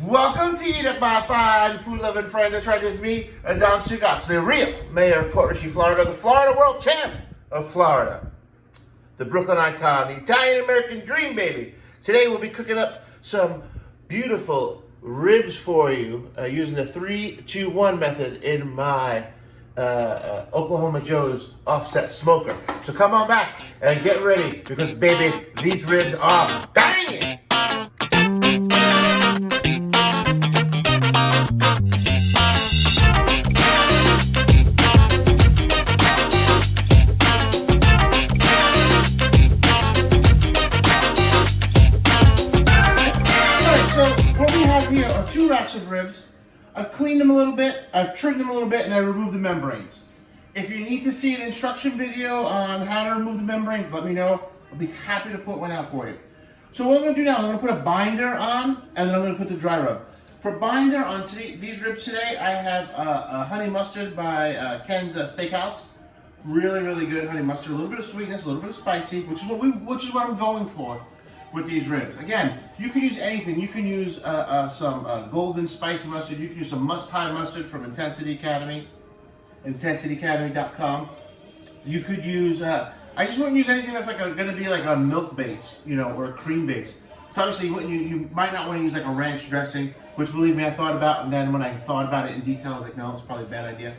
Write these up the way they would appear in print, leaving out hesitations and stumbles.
Welcome to Eat Up, my fine food-loving friend. That's right, with me, Don Stugots, the real mayor of Port Richey, Florida, the Florida world champ of Florida, the Brooklyn icon, the Italian-American dream baby. Today we'll be cooking up some beautiful ribs for you using the 3-2-1 method in my Oklahoma Joe's offset smoker. So come on back and get ready because, baby, these ribs are banging. Here are 2 racks of ribs. I've cleaned them a little bit, I've trimmed them a little bit, and I removed the membranes. If you need to see an instruction video on how to remove the membranes, let me know. I'll be happy to put one out for you. So what I'm going to do now, I'm going to put a binder on, and then I'm going to put the dry rub. For binder on these ribs today, I have a honey mustard by Ken's Steakhouse. Really, really good honey mustard. A little bit of sweetness, a little bit of spicy, which is what I'm going for with these ribs. Again, you can use anything. You can use some golden spicy mustard. You can use some must-high mustard from Intensity Academy, intensityacademy.com. You could use, I just wouldn't use anything that's going to be like a milk base, or a cream base. So obviously you might not want to use like a ranch dressing, which, believe me, I thought about, and then when I thought about it in detail, I was like, no, it's probably a bad idea.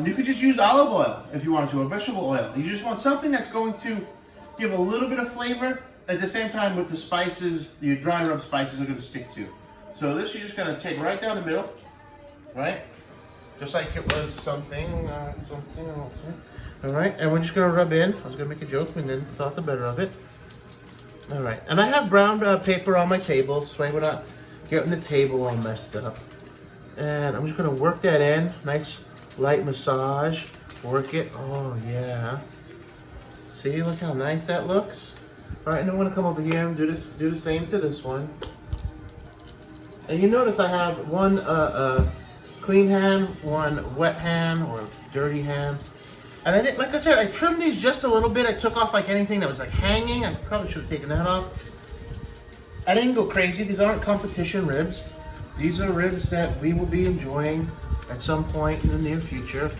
You could just use olive oil if you wanted to, or vegetable oil. You just want something that's going to give a little bit of flavor. At the same time, with the spices, your dry rub spices are going to stick to. So this you're just going to take right down the middle, right? Just like it was something. All right, and we're just going to rub in. I was going to make a joke and then thought the better of it. All right, and I have brown paper on my table, so we're not getting the table all messed up. And I'm just going to work that in. Nice light massage. Work it. Oh, yeah. See, look how nice that looks. All right, and I'm going to come over here and do the same to this one. And you notice I have one clean hand, one wet hand or dirty hand. And I didn't, like I said, I trimmed these just a little bit. I took off like anything that was like hanging. I probably should have taken that off. I didn't go crazy. These aren't competition ribs. These are ribs that we will be enjoying at some point in the near future.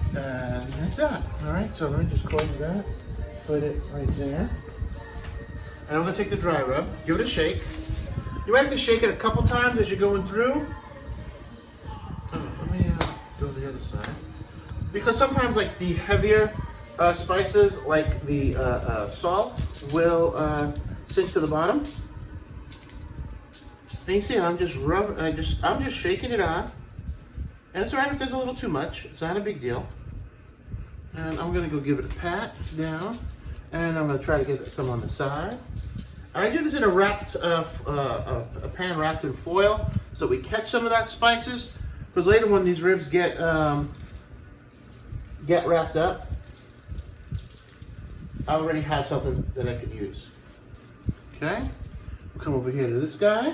And that's that. All right, so let me just close that. Put it right there. And I'm going to take the dry rub, give it a shake. You might have to shake it a couple times as you're going through. Let me go to the other side. Because sometimes like the heavier spices, like the salt, will sink to the bottom. And you see I'm just shaking it off. And it's alright if there's a little too much. It's not a big deal. And I'm going to go give it a pat down. And I'm going to try to get some on the side. And I do this in a pan wrapped in foil so we catch some of that spices. Because later when these ribs get wrapped up, I already have something that I could use. Okay, we'll come over here to this guy.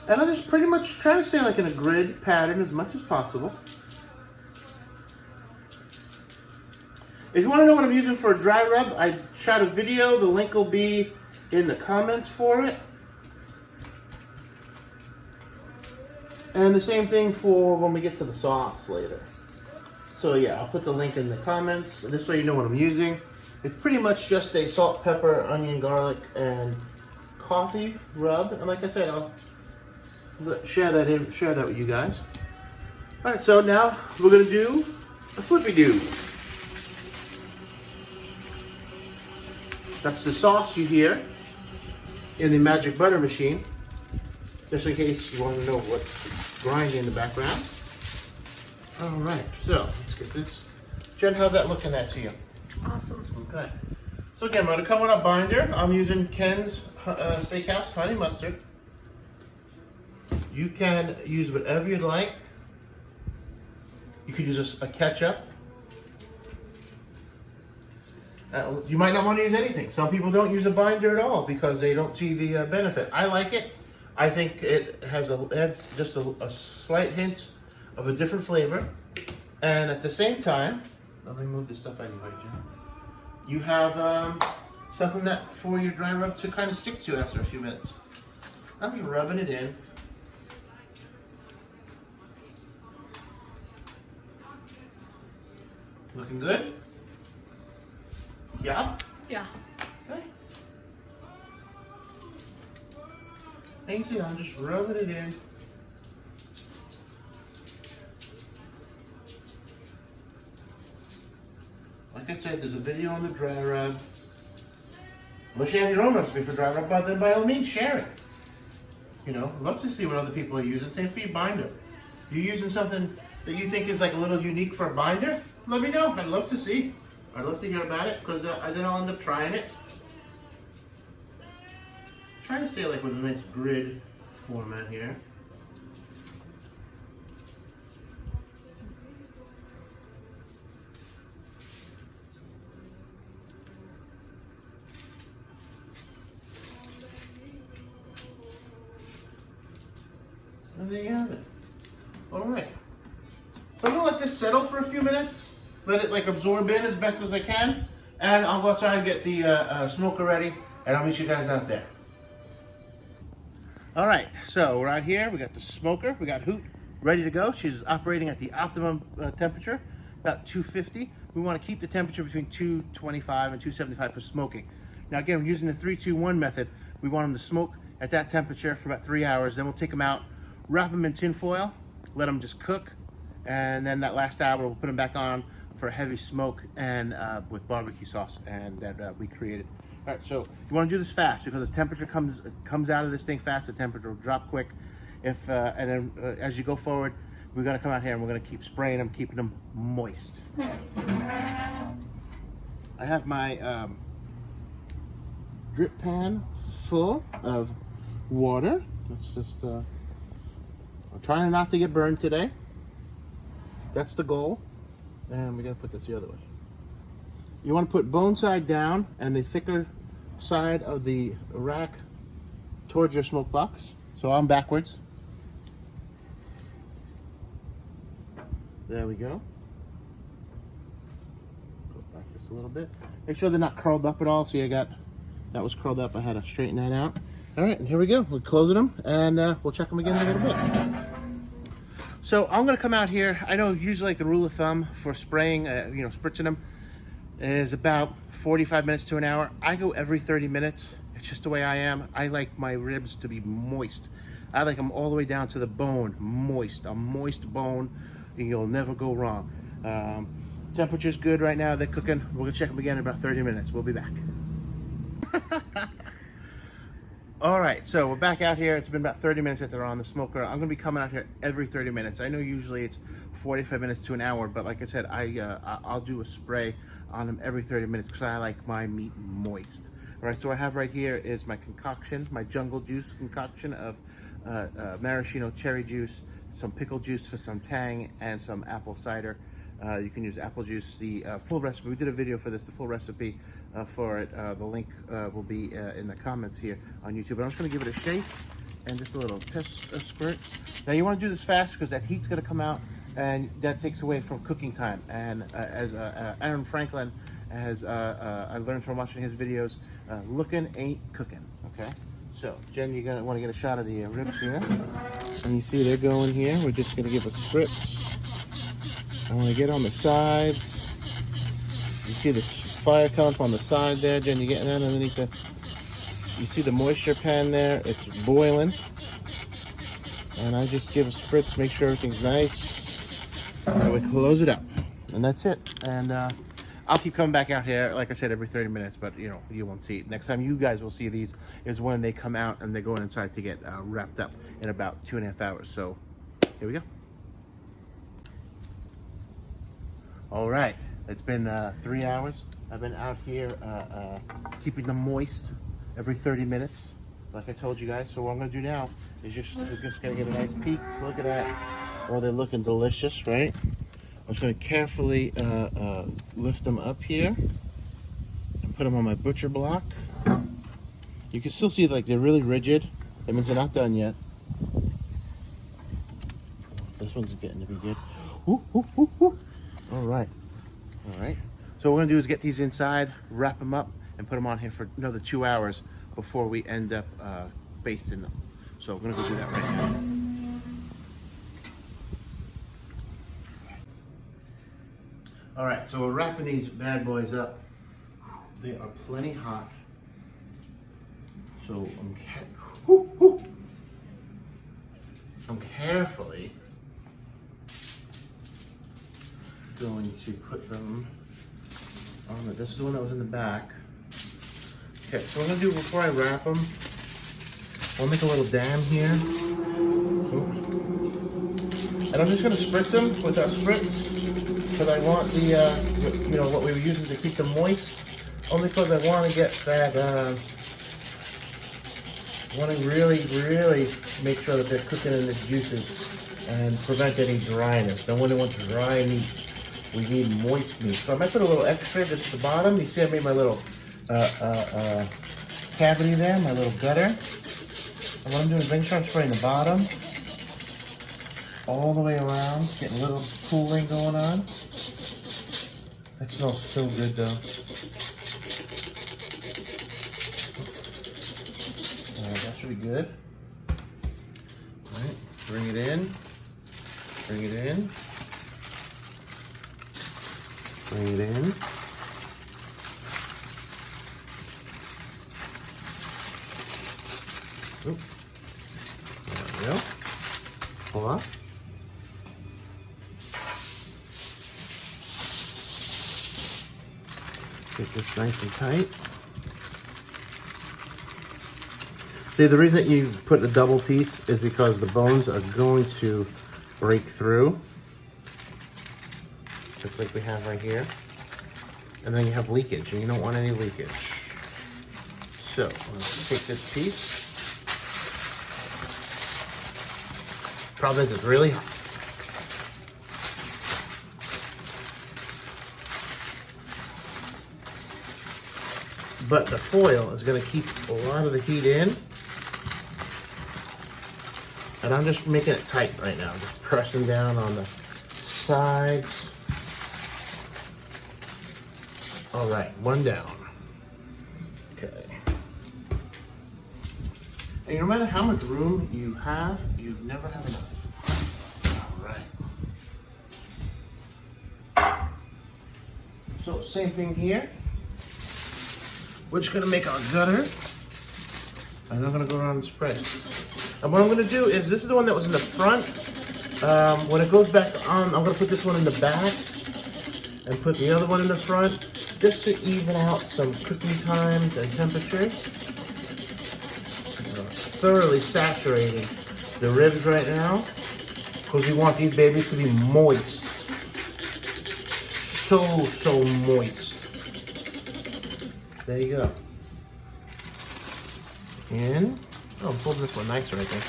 And I'll just pretty much try to stay like in a grid pattern as much as possible. If you want to know what I'm using for a dry rub, I shot a video. The link will be in the comments for it. And the same thing for when we get to the sauce later. So yeah, I'll put the link in the comments. This way you know what I'm using. It's pretty much just a salt, pepper, onion, garlic, and coffee rub. And like I said, I'll share that with you guys. All right, so now we're gonna do a flippy-doo. That's the sauce you hear in the magic butter machine, just in case you want to know what's grinding in the background. All right, so let's get this. Jen, how's that looking at to you? Awesome. Okay. So again, I'm going to come with a binder. I'm using Ken's Steakhouse honey mustard. You can use whatever you'd like. You could use a ketchup. You might not want to use anything. Some people don't use a binder at all because they don't see the benefit. I like it. I think it adds just a slight hint of a different flavor. And at the same time, let me move this stuff out of your way, Jim. You have something that for your dry rub to kind of stick to after a few minutes. I'm just rubbing it in. Looking good? Yeah? Yeah. Okay. And you see, I'm just rubbing it in. Like I said, there's a video on the dry rub. Unless you have your own recipe for dry rub, but then by all means share it. You know, love to see what other people are using. Same for your binder. If you're using something that you think is like a little unique for a binder, let me know. I'd love to see. I'd love to hear about it, because then I'll end up trying it. Trying to stay like with a nice grid format here. And there you have it. All right. So I'm gonna let this settle for a few minutes. Let it like absorb in as best as I can. And I'll go outside and get the smoker ready, and I'll meet you guys out there. All right, so we're out here. We got the smoker. We got Hoot ready to go. She's operating at the optimum temperature, about 250. We want to keep the temperature between 225 and 275 for smoking. Now again, we're using the 3-2-1 method. We want them to smoke at that temperature for about 3 hours. Then we'll take them out, wrap them in tin foil, let them just cook, and then that last hour we'll put them back on for a heavy smoke and with barbecue sauce and that we created. All right, so you want to do this fast, because the temperature comes out of this thing fast. The temperature will drop quick. And then as you go forward, we're going to come out here and we're going to keep spraying them, keeping them moist. I have my drip pan full of water. Let's just, I'm trying not to get burned today. That's the goal. And we're going to put this the other way. You want to put bone side down and the thicker side of the rack towards your smoke box. So I'm backwards. There we go. Go back just a little bit. Make sure they're not curled up at all. So that was curled up. I had to straighten that out. All right, and here we go. We're closing them, and we'll check them again in a little bit. So I'm going to come out here. I know usually like the rule of thumb for spraying, spritzing them, is about 45 minutes to an hour. I go every 30 minutes. It's just the way I am. I like my ribs to be moist. I like them all the way down to the bone, moist. A moist bone, and you'll never go wrong. Temperature's good right now. They're cooking. We're gonna check them again in about 30 minutes. We'll be back. All right, so we're back out here. It's been about 30 minutes that they're on the smoker. I'm gonna be coming out here every 30 minutes. I know usually it's 45 minutes to an hour, but like I said, I'll do a spray on them every 30 minutes because I like my meat moist. All right, so I have right here is my concoction, my jungle juice concoction of maraschino cherry juice, some pickle juice for some tang, and some apple cider. You can use apple juice. The full recipe, we did a video for this, the full recipe for it. The link will be in the comments here on YouTube. But I'm just gonna give it a shake and just a little test squirt. Now you wanna do this fast because that heat's gonna come out and that takes away from cooking time. And as Aaron Franklin has, I learned from watching his videos, looking ain't cooking, okay? So, Jen, you're gonna wanna get a shot of the ribs here. And you see they're going here. We're just gonna give a spritz. I want to get on the sides. You see the fire coming up on the side there, Jen. You're getting that underneath the. You see the moisture pan there. It's boiling, and I just give a spritz, make sure everything's nice, and we close it up, and that's it. And I'll keep coming back out here, like I said, every 30 minutes. But you won't see it. Next time you guys will see these is when they come out and they're going inside to get wrapped up in about 2.5 hours. So here we go. All right, it's been 3 hours. I've been out here keeping them moist every 30 minutes, like I told you guys. So what I'm gonna do now is we're just gonna get a nice peek. Look at that. Oh, they're looking delicious, right? I'm just gonna carefully lift them up here and put them on my butcher block. You can still see like they're really rigid. That means they're not done yet. This one's getting to be good. Ooh, ooh, ooh, ooh. All right. So what we're gonna do is get these inside, wrap them up, and put them on here for another 2 hours before we end up basting them. So we're gonna go do that right now. All right, so we're wrapping these bad boys up. They are plenty hot. So I'm carefully going to put them on it. This is the one that was in the back. Okay, so what I'm gonna do before I wrap them, I'll make a little dam here. And I'm just gonna spritz them with our spritz because I want the, you know, what we were using to keep them moist. Only because I want to get that, want to really make sure that they're cooking in the juices and prevent any dryness. Don't want to want dry meat. We need moist meat. So I might put a little extra just at the bottom. You see I made my little cavity there, my little gutter. And what I'm doing is making sure I'm spraying the bottom all the way around, getting a little cooling going on. That smells so good though. That should be good. All right, bring it in, bring it in, bring it in. Oop. There we go. Hold on. Get this nice and tight. See, the reason that you put a double piece is because the bones are going to break through, just like we have right here. And then you have leakage, and you don't want any leakage. So, let's take this piece. Problem is, it's really hot. But the foil is going to keep a lot of the heat in. And I'm just making it tight right now. Just pressing down on the sides. All right, one down. Okay. And no matter how much room you have, you never have enough. All right. So same thing here. We're just gonna make our gutter. And I'm gonna go around and spray. And what I'm gonna do is, this is the one that was in the front. When it goes back on, I'm gonna put this one in the back and put the other one in the front, just to even out some cooking times and temperatures. Thoroughly saturating the ribs right now, because we want these babies to be moist. So moist. There you go. And, oh, I'm pulling this one nicer right there.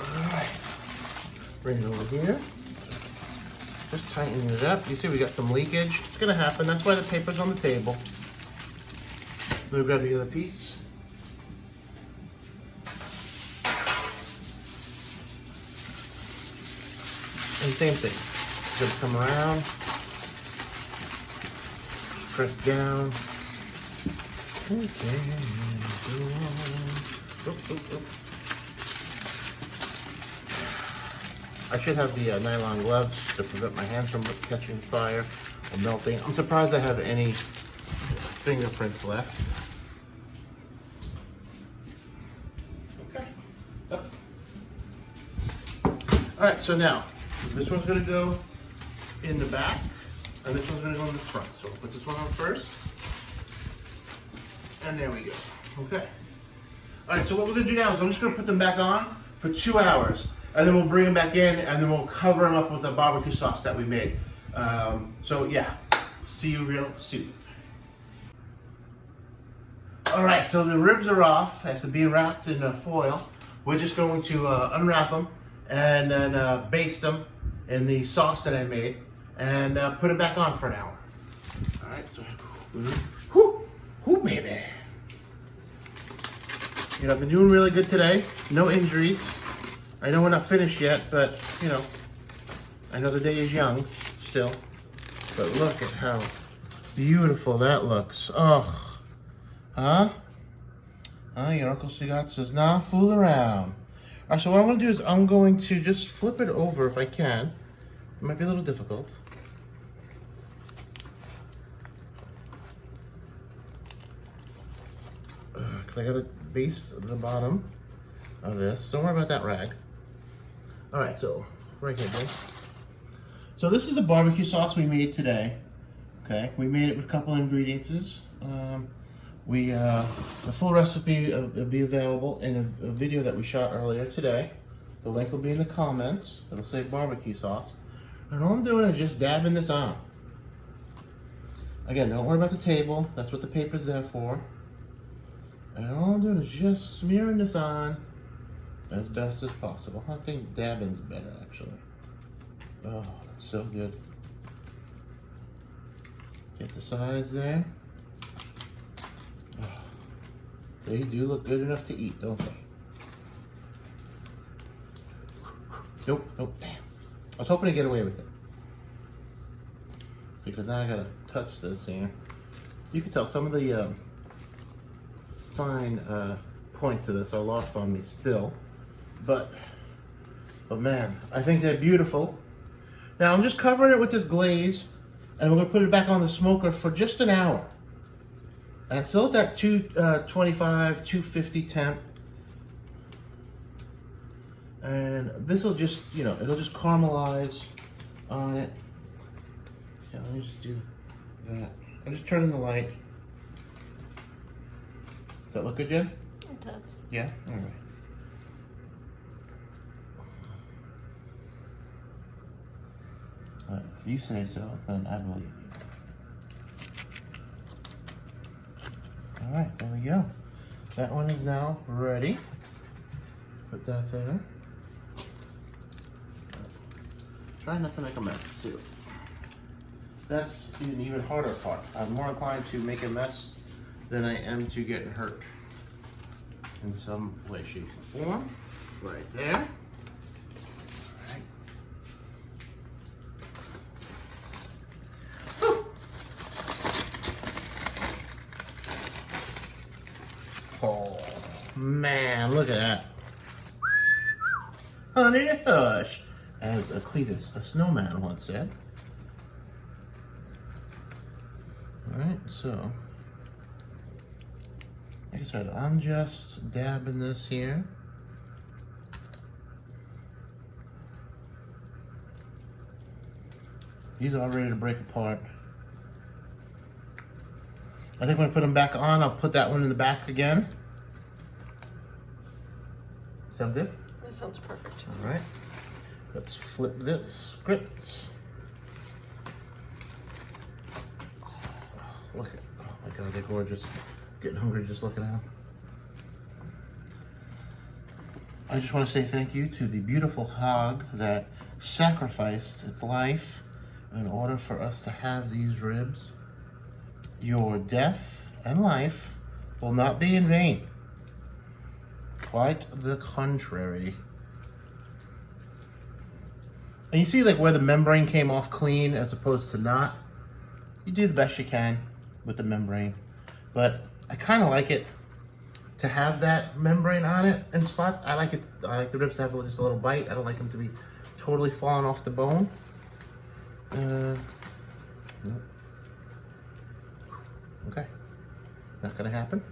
Alright. Bring it over here. Just tightening it up. You see we got some leakage. It's gonna happen. That's why the paper's on the table. Let me grab the other piece. And same thing. Just come around. Press down. Okay. Oop, oop, oop. I should have the nylon gloves to prevent my hands from catching fire or melting. I'm surprised I have any fingerprints left. Okay. Up. All right, so now this one's gonna go in the back, and this one's gonna go in the front. So we'll put this one on first, and there we go. Okay. All right, so what we're gonna do now is I'm just gonna put them back on for 2 hours, and then we'll bring them back in, and then we'll cover them up with the barbecue sauce that we made. So yeah, see you real soon. All right, so the ribs are off after being wrapped in foil. We're just going to unwrap them and then baste them in the sauce that I made, and put them back on for an hour. All right, so, whoo, baby. You know, I've been doing really good today. No injuries. I know we're not finished yet, but you know, I know the day is young still. But look at how beautiful that looks. Oh, huh? Your Uncle Stugots does not fool around. All right, so what I'm going to do is I'm going to just flip it over if I can. It might be a little difficult. Because I got to base the bottom of this. Don't worry about that rag. All right, so right here, guys. So this is the barbecue sauce we made today. Okay, we made it with a couple ingredients. The full recipe will be available in a video that we shot earlier today. The link will be in the comments. It'll say barbecue sauce. And all I'm doing is just dabbing this on. Again, don't worry about the table. That's what the paper's there for. And all I'm doing is just smearing this on as best as possible. I think dabbing's better, actually. Oh, that's so good. Get the sides there. Oh, they do look good enough to eat, don't they? Nope, nope, damn. I was hoping to get away with it. See, because now I gotta touch this here. You can tell some of the fine points of this are lost on me still. But man, I think they're beautiful. Now I'm just covering it with this glaze, and we're gonna put it back on the smoker for just an hour. And it's still at that 225, 250 temp. And this will just, it'll just caramelize on it. Yeah, let me just do that. I'm just turning the light. Does that look good, Jen? It does. Yeah? All right. If you say so, then I believe you. All right, there we go. That one is now ready. Put that there. Try not to make a mess, too. That's an even harder part. I'm more inclined to make a mess than I am to get hurt in some way, shape, or form. Right there. All right. Whew. Oh, man, look at that. Honey hush, as Cletus, a snowman, once said. Alright, so, like I said, I'm just dabbing this here. These are all ready to break apart. I think when I put them back on, I'll put that one in the back again. Sound good? That sounds perfect. All right, let's flip this script. Look at, oh my God, they're gorgeous. Getting hungry just looking at them. I just want to say thank you to the beautiful hog that sacrificed its life in order for us to have these ribs. Your death and life will not be in vain. Quite the contrary. And you see like where the membrane came off clean as opposed to not. You do the best you can with the membrane. But I kind of like it to have that membrane on it in spots. I like the ribs to have just a little bite. I don't like them to be totally falling off the bone. Nope. Okay, not gonna happen.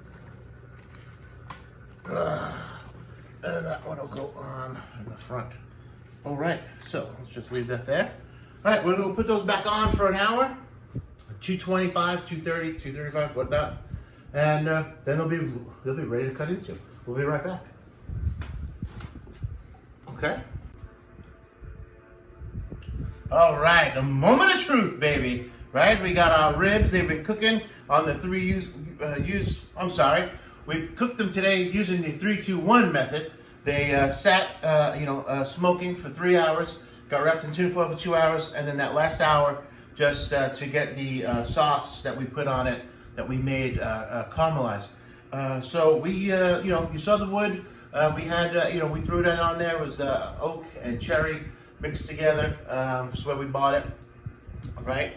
And that one will go on in the front. All right, so let's just leave that there. All right, we're gonna put those back on for an hour. 225, 230, 235, whatnot. And then they'll be ready to cut into. We'll be right back. Okay. All right, the moment of truth, baby. Right, we got our ribs. They've been cooking on the we cooked them today using the 3-2-1 method. They sat, smoking for 3 hours, got wrapped in tinfoil for 2 hours, and then that last hour just to get the sauce that we put on it that we made caramelize. So we, you saw the wood. We had, we threw that on there. It was oak and cherry mixed together. That's where we bought it. right?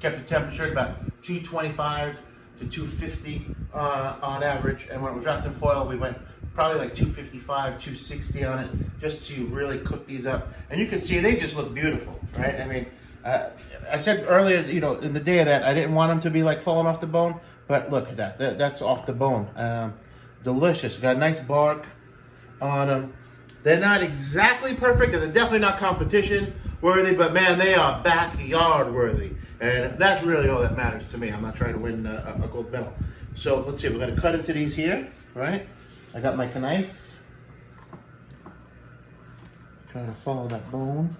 Kept the temperature at about 225 to 250 on average. And when it was wrapped in foil, we went probably like 255, 260 on it, just to really cook these up. And you can see they just look beautiful, right? I mean, I said earlier, you know, in the day of that, I didn't want them to be like falling off the bone, but look at that. That's off the bone. Delicious. Got a nice bark on them. They're not exactly perfect, and they're definitely not competition worthy, but man, they are backyard worthy. And that's really all that matters to me. I'm not trying to win a gold medal. So let's see, we're gonna cut into these here, right? I got my knife. Trying to follow that bone.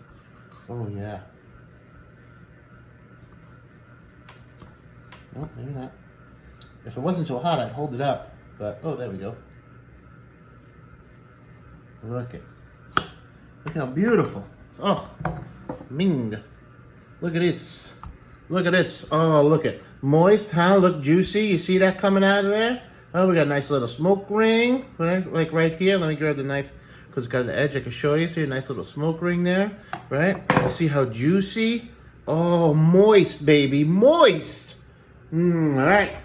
Oh yeah. Oh, maybe not. If it wasn't so hot, I'd hold it up, but oh, there we go. Look how beautiful. Oh, Ming. Look at this. Look at this. Oh, look at moist, huh? Look juicy. You see that coming out of there? Oh, we got a nice little smoke ring, right? Like right here. Let me grab the knife because it's got an edge. I can show you. See a nice little smoke ring there, right? You see how juicy? Oh, moist, baby, moist. All right.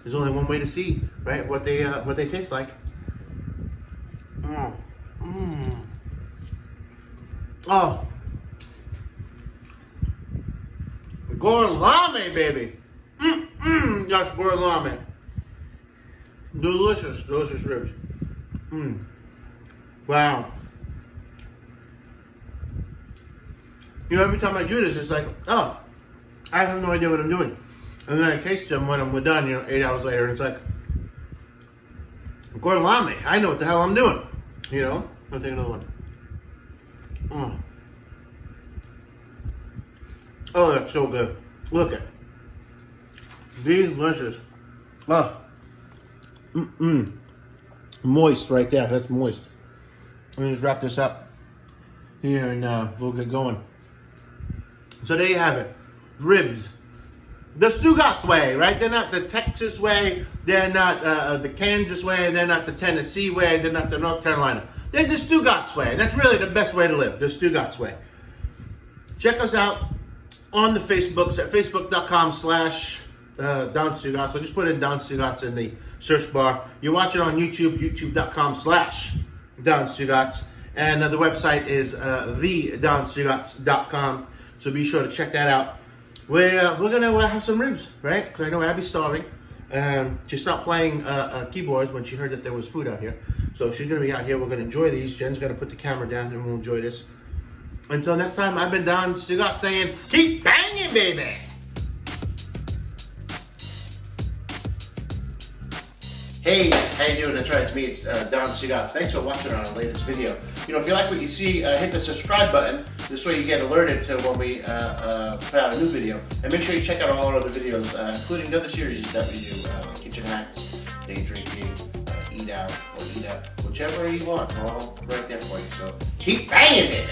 There's only one way to see, right? What they taste like. Oh, gourlame, baby. That's gourlame. Delicious, delicious ribs. Wow. You know, every time I do this, it's like, oh, I have no idea what I'm doing. And then I taste them when we're done, you know, 8 hours later, and it's like, gourlame, I know what the hell I'm doing. You know? I'll take another one. Oh, that's so good. Look at it. Delicious. Oh. Moist right there. That's moist. Let me just wrap this up here and we'll get going. So there you have it. Ribs. The Stugots way, right? They're not the Texas way. They're not the Kansas way. They're not the Tennessee way. They're not the North Carolina. They're the Stugots way. That's really the best way to live. The Stugots way. Check us out on the Facebooks at facebook.com/Don Stugots. So just put in Don Stugots in the search bar. You watch it on YouTube, youtube.com/Don Stugots. And the website is thedonstugots.com. So be sure to check that out. We're gonna have some ribs, right? Because I know Abby's starving. She stopped playing keyboards when she heard that there was food out here. So she's gonna be out here. We're gonna enjoy these. Jen's gonna put the camera down and we'll enjoy this. Until next time, I've been Don Stugots saying, keep banging, baby! Hey, how you doing? That's right, it's me, it's Don Stugots. Thanks for watching our latest video. You know, if you like what you see, hit the subscribe button. This way you get alerted to when we put out a new video. And make sure you check out all our other videos, including the other series that we do, kitchen hacks, day drinking, eat out, or eat up, whichever you want. We're all right there for you. So keep banging, baby!